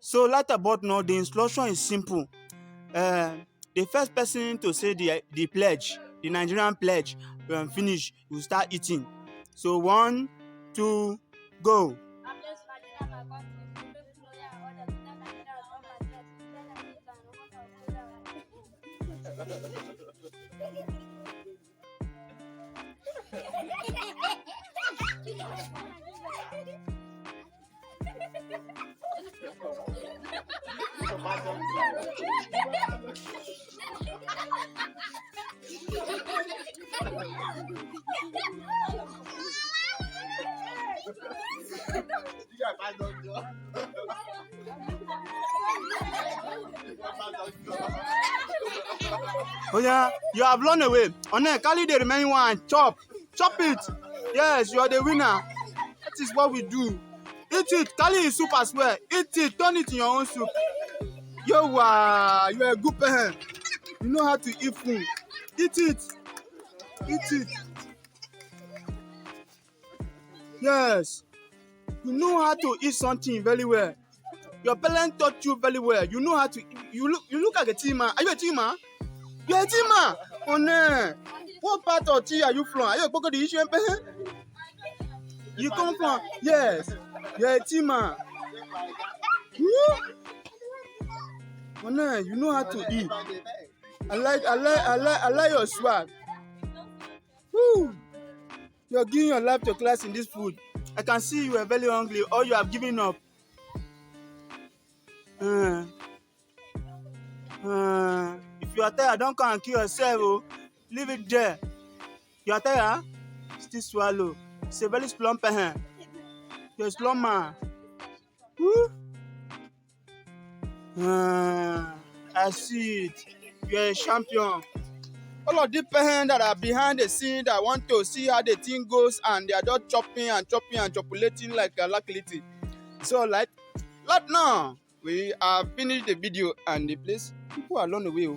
So right about now, the instruction is simple. The first person to say the pledge, the Nigerian pledge, finish, you start eating. So 1, 2, go. Oh yeah, you have run away. One, carry the remaining one, chop it. Yes, you are the winner. That is what we do. Eat it, carry the soup as well. Eat it, turn it in your own soup. You are a good parent. You know how to eat food. Eat it. Yes, you know how to eat something very well. Your parents taught you very well. You know how to. You look like a teamer. Are you a teamer? You're a teamer. Oh no. What part of tea are you from? Are you a Boko the issue? You come from? Yes. You're a teamer. Oh no, you know how to eat. I like your swag. Woo. You're giving your life to class in this food. I can see you are very hungry or you have given up. If you are tired, don't come and kill yourself. Oh. Leave it there. You are tired? Still swallow. It's a very slum person. You're a slum man. I see it. You're a champion. All of the parents that are behind the scene that want to see how the thing goes and they are just chopping and chopulating like a locality. So like now, we have finished the video and the place. People are along the way.